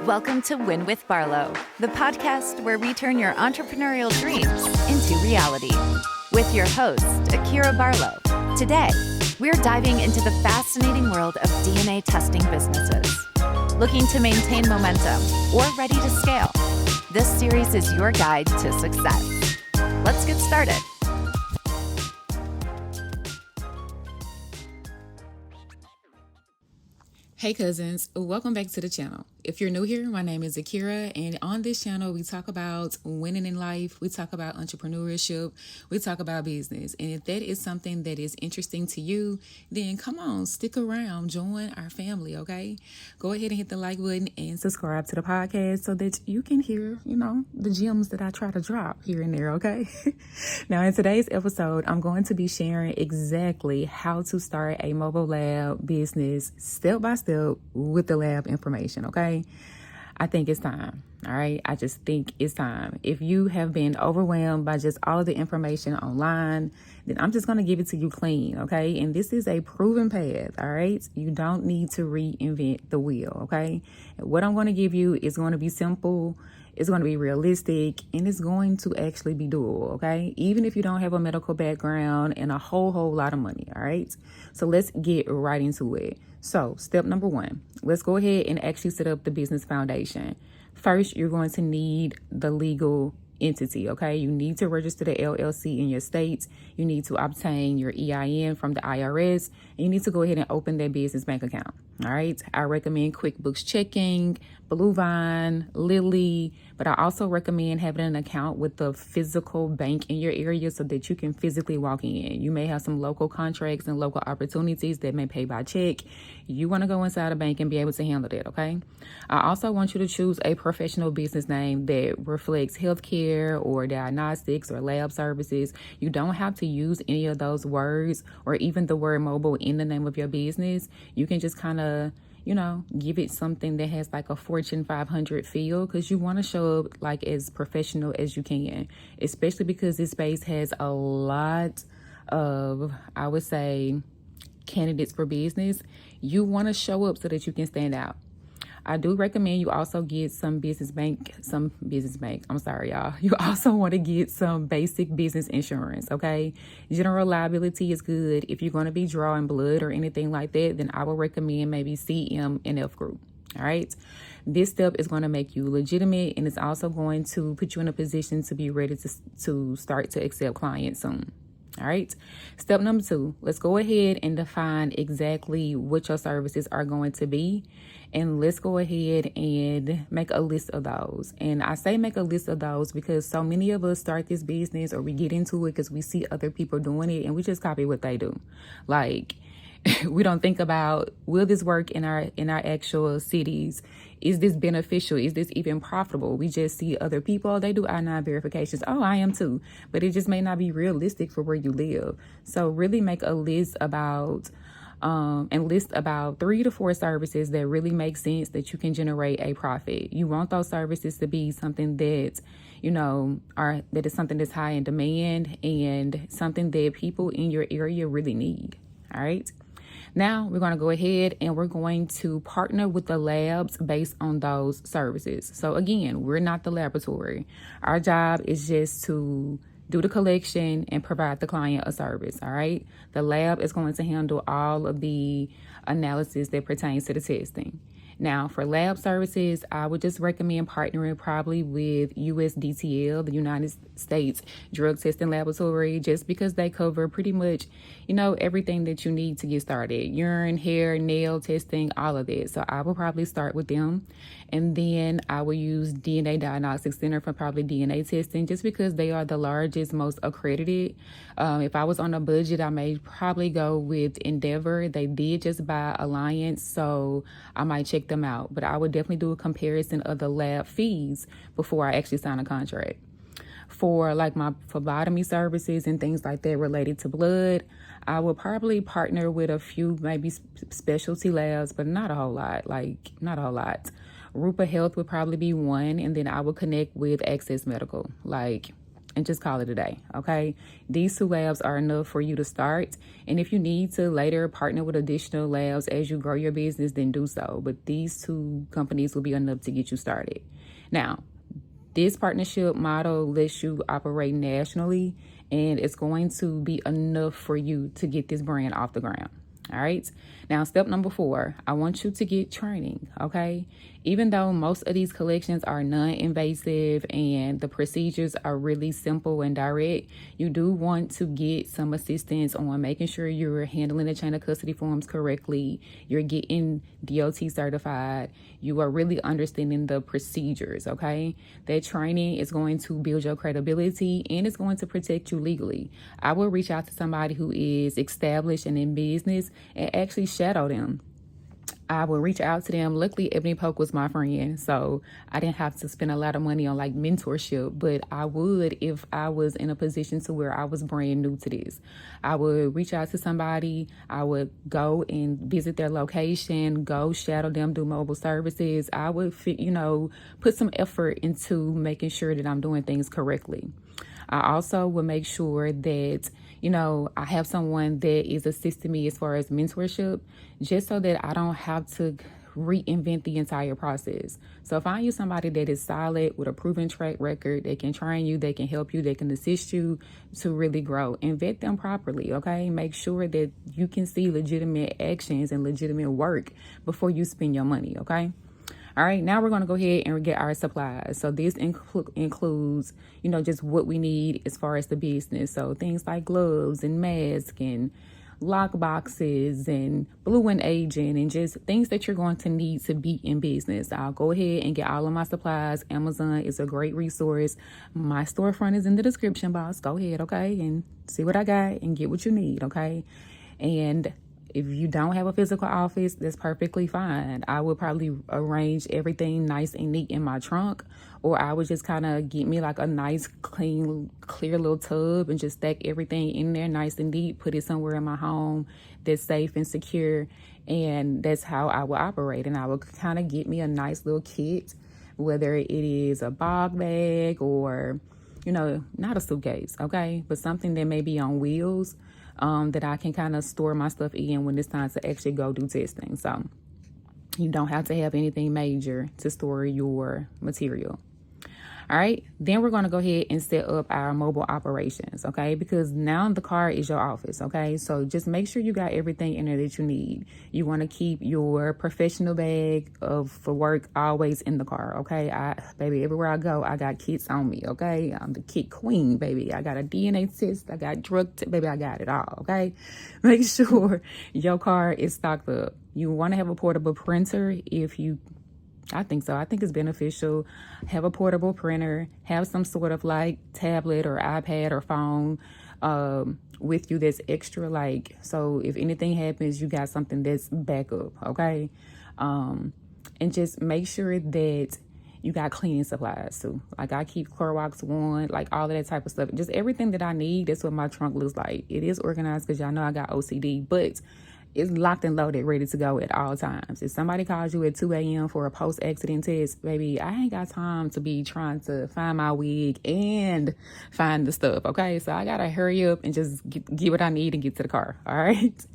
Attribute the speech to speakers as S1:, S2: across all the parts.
S1: Welcome to Win with Barlow, the podcast where we turn your entrepreneurial dreams into reality. With your host, Akira Barlow. Today, we're diving into the fascinating world of DNA testing businesses. Looking to maintain momentum or ready to scale? This series is your guide to success. Let's get started.
S2: Hey cousins, welcome back to the channel. If you're new here, my name is Akira, and on this channel we talk about winning in life, we talk about entrepreneurship, we talk about business. And if that is something that is interesting to you, then come on, stick around, join our family, okay? Go ahead and hit the like button and subscribe to the podcast so that you can hear, the gems that I try to drop here and there, okay? Now in today's episode, I'm going to be sharing exactly how to start a mobile lab business step by step with the lab information, okay? I think it's time, all right? I just think it's time. If you have been overwhelmed by just all of the information online, then I'm just going to give it to you clean, okay? And this is a proven path, all right? You don't need to reinvent the wheel, okay? And what I'm going to give you is going to be simple, it's going to be realistic, and it's going to actually be doable, okay? Even if you don't have a medical background and a whole lot of money, all right? So let's get right into it. So step number one, let's go ahead and actually set up the business foundation. First, you're going to need the legal entity, okay? You need to register the LLC in your state. You need to obtain your EIN from the IRS. And you need to go ahead and open that business bank account, all right? I recommend Quickbooks checking, Bluevine, Lily, but I also recommend having an account with the physical bank in your area so that you can physically walk in. You may have some local contracts and local opportunities that may pay by check. You want to go inside a bank and be able to handle that, okay? I also want you to choose a professional business name that reflects healthcare or diagnostics or lab services. You don't have to use any of those words or even the word mobile in the name of your business. You can just kind of give it something that has like a Fortune 500 feel, because you want to show up like as professional as you can, especially because this space has a lot of, I would say, candidates for business. You want to show up so that you can stand out. I do recommend you also get some business bank. I'm sorry, y'all. You also want to get some basic business insurance, okay? General liability is good. If you're going to be drawing blood or anything like that, then I would recommend maybe CM&F group, all right? This step is going to make you legitimate, and it's also going to put you in a position to be ready to start to accept clients soon. All right. Step number two, let's go ahead and define exactly what your services are going to be. And let's go ahead and make a list of those. And I say make a list of those because so many of us start this business or we get into it because we see other people doing it and we just copy what they do. Like, we don't think about, will this work in our actual cities? Is this beneficial? Is this even profitable? We just see other people, they do I-9 verifications. Oh, I am too. But it just may not be realistic for where you live. So really make a list about 3 to 4 services that really make sense, that you can generate a profit. You want those services to be something that, that is something that's high in demand and something that people in your area really need. All right. Now we're going to go ahead and we're going to partner with the labs based on those services. So again, we're not the laboratory. Our job is just to do the collection and provide the client a service, all right? The lab is going to handle all of the analysis that pertains to the testing. Now, for lab services, I would just recommend partnering probably with USDTL, the United States Drug Testing Laboratory, just because they cover pretty much, everything that you need to get started. Urine, hair, nail testing, all of that. So I will probably start with them. And then I will use DNA Diagnostics Center for probably DNA testing, just because they are the largest, most accredited. If I was on a budget, I may probably go with Endeavor. They did just buy Alliance, so I might check them out. But I would definitely do a comparison of the lab fees before I actually sign a contract. For like my phlebotomy services and things like that related to blood, I would probably partner with a few maybe specialty labs, but not a whole lot. Rupa Health would probably be one, and then I would connect with Access Medical. and just call it a day, okay? These 2 labs are enough for you to start. And if you need to later partner with additional labs as you grow your business, then do so. But these 2 companies will be enough to get you started. Now, this partnership model lets you operate nationally, and it's going to be enough for you to get this brand off the ground. All right. Now, step number 4, I want you to get training. Okay. Even though most of these collections are non-invasive and the procedures are really simple and direct, you do want to get some assistance on making sure you're handling the chain of custody forms correctly. You're getting DOT certified. You are really understanding the procedures. Okay. That training is going to build your credibility and it's going to protect you legally. I will reach out to somebody who is established and in business and actually shadow them. I will reach out to them. Luckily, Ebony Polk was my friend, so I didn't have to spend a lot of money on like mentorship, but I would if I was in a position to where I was brand new to this. I would reach out to somebody. I would go and visit their location, go shadow them, do mobile services. I would, put some effort into making sure that I'm doing things correctly. I also will make sure that, I have someone that is assisting me as far as mentorship, just so that I don't have to reinvent the entire process. So if I use somebody that is solid with a proven track record, they can train you, they can help you, they can assist you to really grow, and vet them properly, okay? Make sure that you can see legitimate actions and legitimate work before you spend your money, okay? All right, now we're going to go ahead and get our supplies. So this includes, just what we need as far as the business. So things like gloves and masks and lock boxes and Bluevine agent and just things that you're going to need to be in business. I'll go ahead and get all of my supplies. Amazon is a great resource. My storefront is in the description box. Go ahead, okay, and see what I got and get what you need, okay? And if you don't have a physical office, that's perfectly fine. I would probably arrange everything nice and neat in my trunk, or I would just kind of get me like a nice, clean, clear little tub and just stack everything in there nice and neat, put it somewhere in my home that's safe and secure. And that's how I would operate. And I would kind of get me a nice little kit, whether it is a bog bag or, not a suitcase, okay, but something that may be on wheels. That I can kind of store my stuff in when it's time to actually go do testing. So you don't have to have anything major to store your material. All right, then we're going to go ahead and set up our mobile operations, okay? Because now the car is your office, okay? So just make sure you got everything in there that you need. You want to keep your professional bag for work always in the car, okay? Baby, everywhere I go, I got kits on me, okay? I'm the kit queen, baby. I got a DNA test, I got baby, I got it all, okay? Make sure your car is stocked up. You want to have a portable printer I think so. I think it's beneficial. Have a portable printer. Have some sort of like tablet or iPad or phone with you that's extra. So if anything happens, you got something that's backup, okay? And just make sure that you got cleaning supplies too. Like I keep Clorox wand, like all of that type of stuff. Just everything that I need. That's what my trunk looks like. It is organized because y'all know I got OCD, but it's locked and loaded, ready to go at all times. If somebody calls you at 2 a.m. for a post-accident test, baby, I ain't got time to be trying to find my wig and find the stuff, okay? So I got to hurry up and just get what I need and get to the car, all right?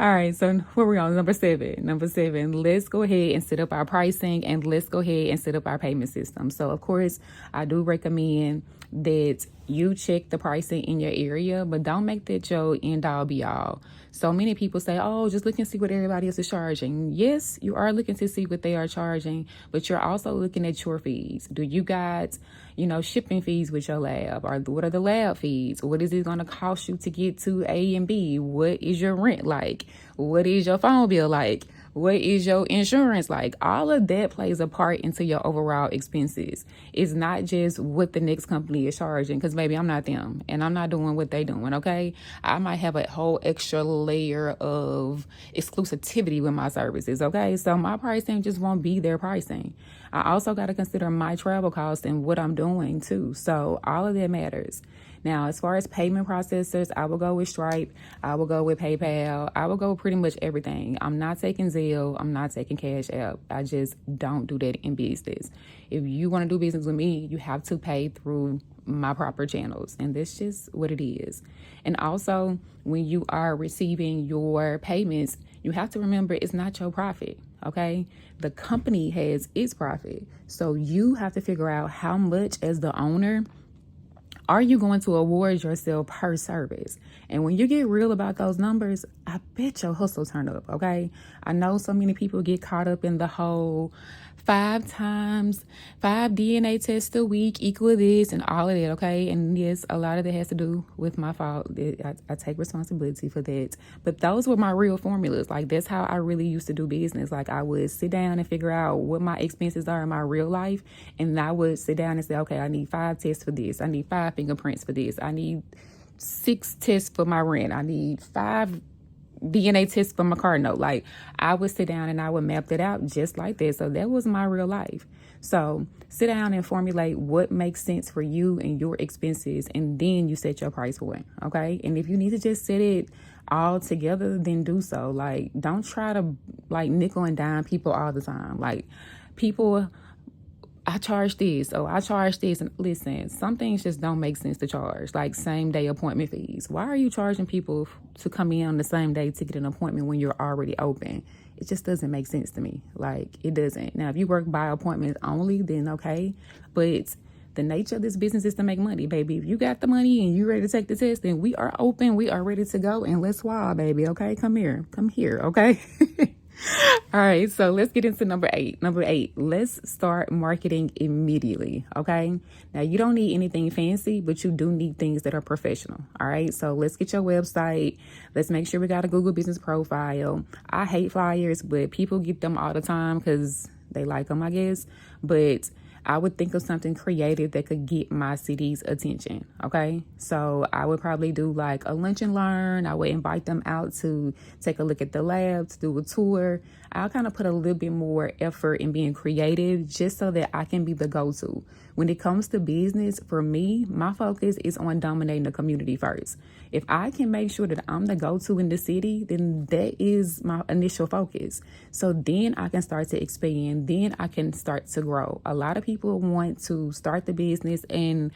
S2: All right, so where we on? Number seven, let's go ahead and set up our pricing and let's go ahead and set up our payment system. So, of course, I do recommend that you check the pricing in your area, but don't make that your end all be all. So many people say, oh, just look and see what everybody else is charging. Yes, you are looking to see what they are charging, but you're also looking at your fees. Do you got, shipping fees with your lab? Or what are the lab fees? What is it going to cost you to get to A and B? What is your rent like? What is your phone bill like? What is your insurance like? All of that plays a part into your overall expenses. It's not just what the next company is charging, because maybe I'm not them and I'm not doing what they doing, okay? I might have a whole extra layer of exclusivity with my services, okay? So my pricing just won't be their pricing. I also got to consider my travel costs and what I'm doing too. So all of that matters. Now, as far as payment processors, I will go with Stripe. I will go with PayPal. I will go with pretty much everything. I'm not taking Zelle. I'm not taking Cash App. I just don't do that in business. If you want to do business with me, you have to pay through my proper channels. And that's just what it is. And also, when you are receiving your payments, you have to remember it's not your profit. Okay, the company has its profit. So you have to figure out how much, as the owner, are you going to award yourself per service? And when you get real about those numbers, I bet your hustle turn up, okay? I know so many people get caught up in the whole 5 DNA tests a week equal this and all of that, okay? And yes, a lot of that has to do with my fault. I take responsibility for that. But those were my real formulas. Like, that's how I really used to do business. Like, I would sit down and figure out what my expenses are in my real life. And I would sit down and say, okay, I need 5 tests for this. I need 5 fingerprints for this. I need 6 tests for my rent. I need 5 DNA tests for my car note. Like, I would sit down and I would map that out just like that. So that was my real life. So sit down and formulate what makes sense for you and your expenses, and then you set your price point. Okay. And if you need to just set it all together, then do so. Like, don't try to like nickel and dime people all the time. Like, people, I charge this, I charge this. And listen, some things just don't make sense to charge, like same day appointment fees. Why are you charging people to come in on the same day to get an appointment when you're already open? It just doesn't make sense to me. Like, it doesn't. Now, if you work by appointments only, then okay. But the nature of this business is to make money, baby. If you got the money and you're ready to take the test, then we are open. We are ready to go. And let's swab, baby. Okay, come here. Okay. All right, so let's get into number 8. Number 8, let's start marketing immediately, okay? Now, you don't need anything fancy, but you do need things that are professional, all right? So let's get your website. Let's make sure we got a Google business profile. I hate flyers, but people get them all the time because they like them, I guess. But I would think of something creative that could get my city's attention, okay? So I would probably do like a lunch and learn. I would invite them out to take a look at the lab, to do a tour. I'll kind of put a little bit more effort in being creative just so that I can be the go-to. When it comes to business, for me, my focus is on dominating the community first. If I can make sure that I'm the go-to in the city, then that is my initial focus. So then I can start to expand. Then I can start to grow. A lot of people want to start the business and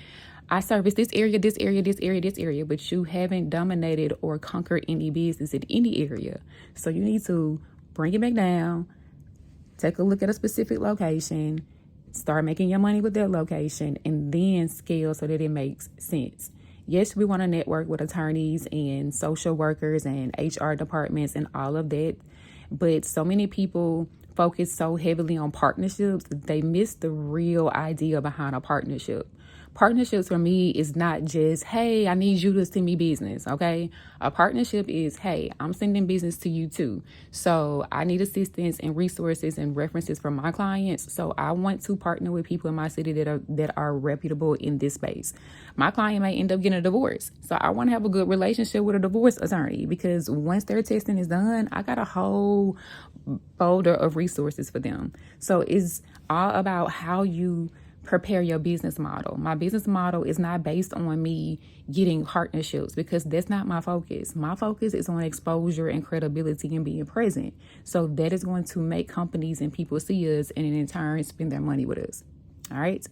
S2: I service this area, but you haven't dominated or conquered any business in any area. So you need to bring it back down, take a look at a specific location, start making your money with that location, and then scale so that it makes sense. Yes, we want to network with attorneys and social workers and HR departments and all of that. But so many people focus so heavily on partnerships, they miss the real idea behind a partnership. Partnerships for me is not just, hey, I need you to send me business, okay? A partnership is, hey, I'm sending business to you too. So I need assistance and resources and references from my clients. So I want to partner with people in my city that are reputable in this space. My client may end up getting a divorce. So I want to have a good relationship with a divorce attorney because once their testing is done, I got a whole folder of resources for them. So it's all about how you prepare your business model. My business model is not based on me getting partnerships because that's not my focus. My focus is on exposure and credibility and being present. So that is going to make companies and people see us and in turn spend their money with us. All right.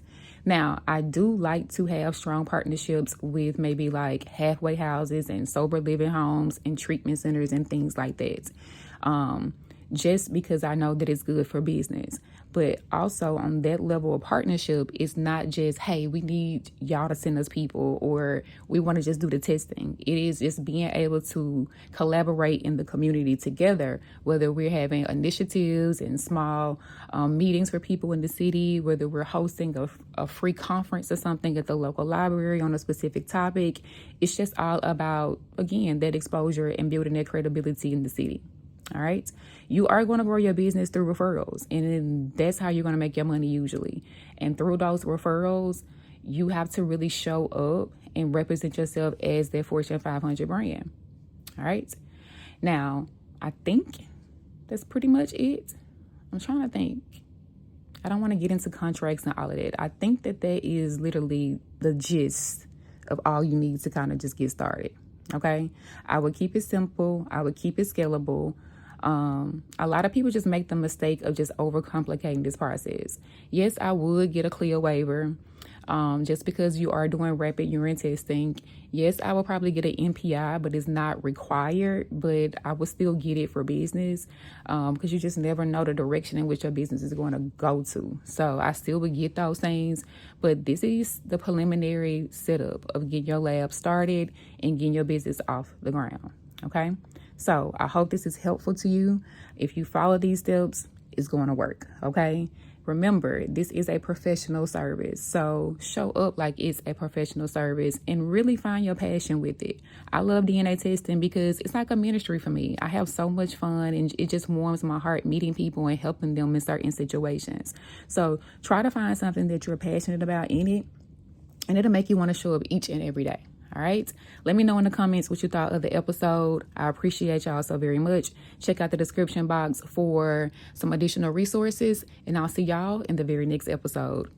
S2: Now, I do like to have strong partnerships with maybe like halfway houses and sober living homes and treatment centers and things like that. Just because I know that it's good for business. But also on that level of partnership, it's not just, hey, we need y'all to send us people or we want to just do the testing. It is just being able to collaborate in the community together, whether we're having initiatives and small meetings for people in the city, whether we're hosting a free conference or something at the local library on a specific topic. It's just all about, again, that exposure and building that credibility in the city. All right. You are going to grow your business through referrals, and that's how you're going to make your money usually. And through those referrals, you have to really show up and represent yourself as that Fortune 500 brand. All right. Now, I think that's pretty much it. I'm trying to think. I don't want to get into contracts and all of that. I think that is literally the gist of all you need to kind of just get started. Okay. I would keep it simple. I would keep it scalable. A lot of people just make the mistake of just overcomplicating this process. Yes, I would get a clear waiver. Just because you are doing rapid urine testing, yes, I will probably get an MPI, but it's not required, but I will still get it for business, because you just never know the direction in which your business is going to go to. So I still would get those things, but this is the preliminary setup of getting your lab started and getting your business off the ground. Okay. So I hope this is helpful to you. If you follow these steps, it's going to work. Okay. Remember, this is a professional service, so show up like it's a professional service and really find your passion with it. I love DNA testing because it's like a ministry for me. I have so much fun, and it just warms my heart meeting people and helping them in certain situations. So try to find something that you're passionate about in it, and it'll make you want to show up each and every day. All right. Let me know in the comments what you thought of the episode. I appreciate y'all so very much. Check out the description box for some additional resources, and I'll see y'all in the very next episode.